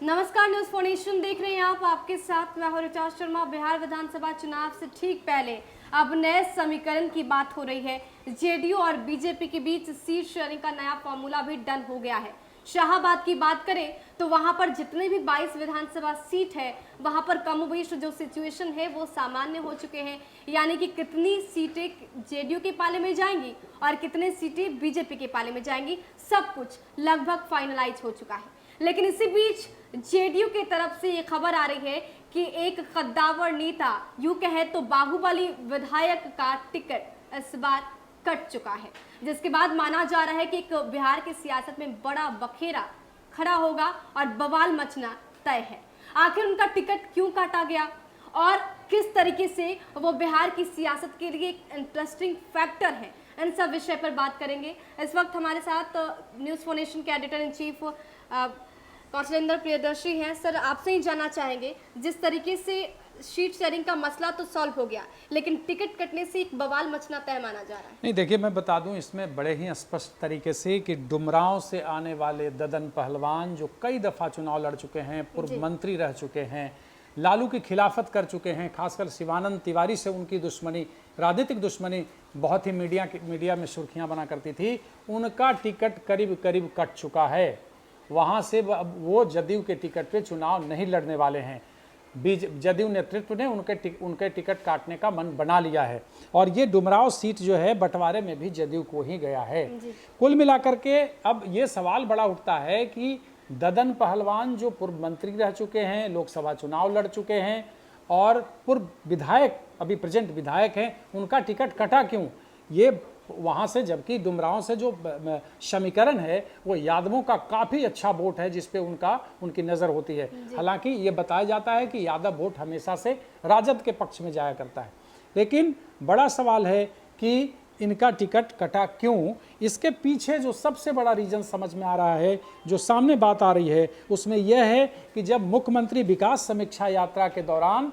नमस्कार, news phonation देख रहे हैं आप। आपके साथ मैं हूं ऋचा शर्मा। बिहार विधानसभा चुनाव से ठीक पहले अब नए समीकरण की बात हो रही है। जेडीयू और बीजेपी के बीच सीट शेयरिंग का नया फॉर्मूला भी डन हो गया है। शाहाबाद की बात करें तो वहां पर जितने भी 22 विधानसभा सीट है वहां पर कमोबेश जो सिचुएशन है वो सामान्य हो चुके हैं। यानी कि कितनी सीटें जेडीयू के पाले में जाएंगी और कितने सीटें बीजेपी के पाले में जाएंगी, सब कुछ लगभग फाइनलाइज हो चुका है। लेकिन इसी बीच जेडीयू की तरफ से ये खबर आ रही है कि एक कद्दावर नेता, यूं कहे तो बाहुबली विधायक का टिकट इस बार कट चुका है, जिसके बाद माना जा रहा है कि एक बिहार की सियासत में बड़ा बखेरा खड़ा होगा और बवाल मचना तय है। आखिर उनका टिकट क्यों काटा गया और किस तरीके से वो बिहार की सियासत के लिए एक इंटरेस्टिंग फैक्टर है, इन सब विषय पर बात करेंगे। इस वक्त हमारे साथ न्यूज फोनेशन के editor in chief Kaushalendra Priyadarshi हैं। सर, आपसे ही जानना चाहेंगे, जिस तरीके से सीट शेयरिंग का मसला तो सॉल्व हो गया, लेकिन टिकट कटने से एक बवाल मचना तय माना जा रहा है। नहीं, देखिए, मैं बता दूं इसमें बड़े ही स्पष्ट तरीके से कि डुमरांव से आने वाले ददन पहलवान जो कई दफ़ा चुनाव लड़ चुके हैं, पूर्व मंत्री रह चुके हैं, लालू की खिलाफत कर चुके हैं, खासकर शिवानंद तिवारी से उनकी दुश्मनी, राजनीतिक दुश्मनी बहुत ही मीडिया में सुर्खियां बना करती थी, उनका टिकट करीब करीब कट चुका है। वहाँ से वो जदयू के टिकट पे चुनाव नहीं लड़ने वाले हैं। जदयू नेतृत्व ने उनके टिकट काटने का मन बना लिया है और ये डुमरांव सीट जो है बंटवारे में भी जदयू को ही गया है। कुल मिलाकर के अब ये सवाल बड़ा उठता है कि ददन पहलवान जो पूर्व मंत्री रह चुके हैं, लोकसभा चुनाव लड़ चुके हैं और पूर्व विधायक, अभी प्रेजेंट विधायक हैं, उनका टिकट कटा क्यों? ये वहाँ से, जबकि डुमरांव से जो समीकरण है वो यादवों का काफ़ी अच्छा वोट है जिस पे उनकी नज़र होती है। हालांकि ये बताया जाता है कि यादव वोट हमेशा से राजद के पक्ष में जाया करता है, लेकिन बड़ा सवाल है कि इनका टिकट कटा क्यों। इसके पीछे जो सबसे बड़ा रीज़न समझ में आ रहा है, जो सामने बात आ रही है, उसमें यह है कि जब मुख्यमंत्री विकास समीक्षा यात्रा के दौरान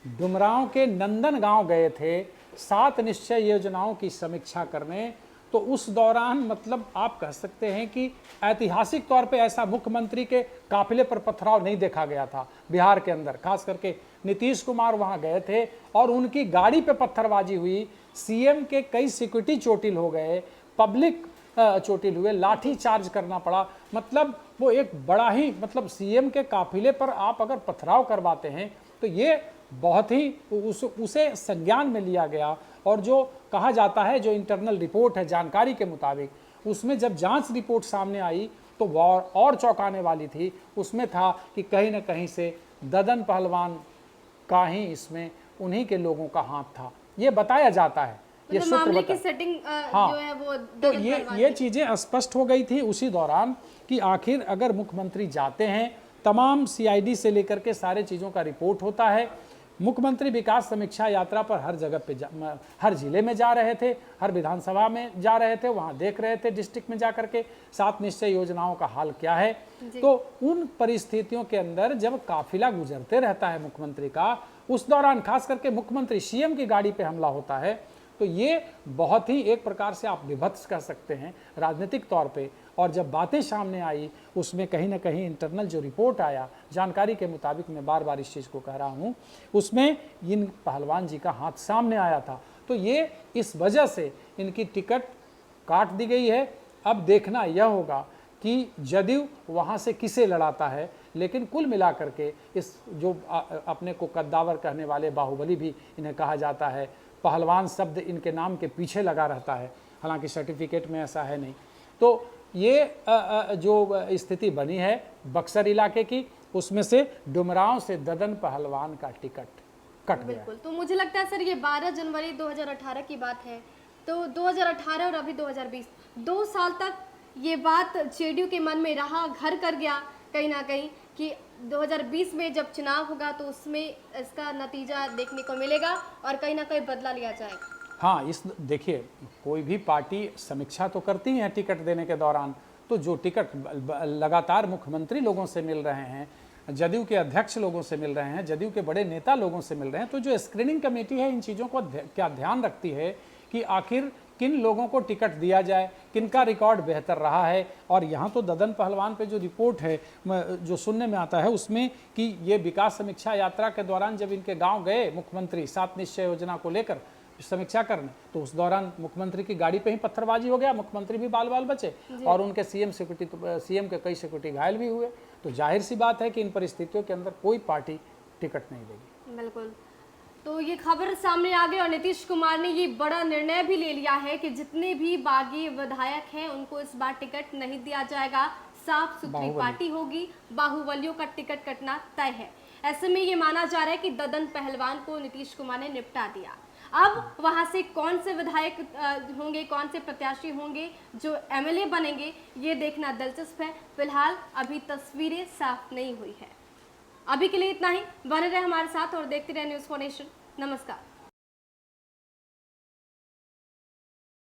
डुमरांव के नंदन गांव गए थे 7 निश्चय योजनाओं की समीक्षा करने, तो उस दौरान मतलब आप कह सकते हैं कि ऐतिहासिक तौर पे ऐसा मुख्यमंत्री के काफिले पर पथराव नहीं देखा गया था बिहार के अंदर। खास करके नीतीश कुमार वहां गए थे और उनकी गाड़ी पे पत्थरबाजी हुई, सीएम के कई सिक्योरिटी चोटिल हो गए, पब्लिक चोटिल हुए, लाठी चार्ज करना पड़ा। मतलब वो एक बड़ा ही, मतलब सीएम के काफिले पर आप अगर पथराव करवाते हैं तो ये बहुत ही उसे संज्ञान में लिया गया। और जो कहा जाता है, जो इंटरनल रिपोर्ट है जानकारी के मुताबिक, उसमें जब जांच रिपोर्ट सामने आई तो वो और चौंकाने वाली थी। उसमें था कि कहीं ना कहीं से ददन पहलवान का ही इसमें उन्हीं के लोगों का हाथ था, ये बताया जाता है। ये मामले की सेटिंग जो है वो तो ये चीज़ें स्पष्ट हो गई थी उसी दौरान कि आखिर अगर मुख्यमंत्री जाते हैं, तमाम सीआईडी से लेकर के सारे चीज़ों का रिपोर्ट होता है। मुख्यमंत्री विकास समीक्षा यात्रा पर हर जगह पे हर जिले में जा रहे थे, हर विधानसभा में जा रहे थे, वहाँ देख रहे थे डिस्ट्रिक्ट में जा करके 7 निश्चय योजनाओं का हाल क्या है। तो उन परिस्थितियों के अंदर जब काफिला गुजरते रहता है मुख्यमंत्री का, उस दौरान खास करके मुख्यमंत्री सीएम की गाड़ी पे हमला होता है, तो ये बहुत ही एक प्रकार से आप विभत्स कह सकते हैं राजनीतिक तौर पे। और जब बातें सामने आई उसमें कहीं ना कहीं इंटरनल जो रिपोर्ट आया, जानकारी के मुताबिक, मैं बार बार इस चीज़ को कह रहा हूँ, उसमें इन पहलवान जी का हाथ सामने आया था। तो ये इस वजह से इनकी टिकट काट दी गई है। अब देखना यह होगा कि जदयू वहाँ से किसे लड़ाता है। लेकिन कुल मिलाकर के इस जो अपने को कद्दावर कहने वाले बाहुबली भी इन्हें कहा जाता है, पहलवान शब्द इनके नाम के पीछे लगा रहता है, हालांकि सर्टिफिकेट में ऐसा है नहीं। तो ये जो स्थिति बनी है बक्सर इलाके की, उसमें से डुमरांव से ददन पहलवान का टिकट कट गया। बिल्कुल। तो मुझे लगता है सर, ये 12 जनवरी 2018 की बात है, तो 2018 और अभी 2020, 2 साल तक ये बात जेडीयू के मन में रहा, घर कर गया कहीं ना कहीं कि 2020 में जब चुनाव होगा तो उसमें इसका नतीजा देखने को मिलेगा और कहीं ना कहीं बदला लिया जाएगा। हाँ, देखिए, कोई भी पार्टी समीक्षा तो करती है टिकट देने के दौरान, तो जो टिकट लगातार मुख्यमंत्री लोगों से मिल रहे हैं, जदयू के अध्यक्ष लोगों से मिल रहे हैं, जदयू के बड़े नेता लोगों से मिल रहे हैं, तो जो स्क्रीनिंग कमेटी है इन चीज़ों को क्या ध्यान रखती है कि आखिर किन लोगों को टिकट दिया जाए, किनका रिकॉर्ड बेहतर रहा है। और यहाँ तो ददन पहलवान पे जो रिपोर्ट है जो सुनने में आता है उसमें कि ये विकास समीक्षा यात्रा के दौरान जब इनके गांव गए मुख्यमंत्री 7 निश्चय योजना को लेकर समीक्षा करने, तो उस दौरान मुख्यमंत्री की गाड़ी पे ही पत्थरबाजी हो गया, मुख्यमंत्री भी बाल बाल बचे और उनके सीएम के कई सिक्योरिटी घायल भी हुए। तो जाहिर सी बात है कि इन परिस्थितियों के अंदर कोई पार्टी टिकट नहीं देगी। बिल्कुल, तो ये खबर सामने आ गई और नीतीश कुमार ने ये बड़ा निर्णय भी ले लिया है कि जितने भी बागी विधायक हैं उनको इस बार टिकट नहीं दिया जाएगा। साफ सुथरी पार्टी होगी, बाहुबलियों का टिकट कटना तय है। ऐसे में ये माना जा रहा है कि ददन पहलवान को नीतीश कुमार ने निपटा दिया। अब वहां से कौन से विधायक होंगे, कौन से प्रत्याशी होंगे जो एमएलए बनेंगे, ये देखना दिलचस्प है। फिलहाल अभी तस्वीरें साफ नहीं हुई है। अभी के लिए इतना ही। बने रहे हमारे साथ और देखते रहे न्यूज़4 नेशन। नमस्कार।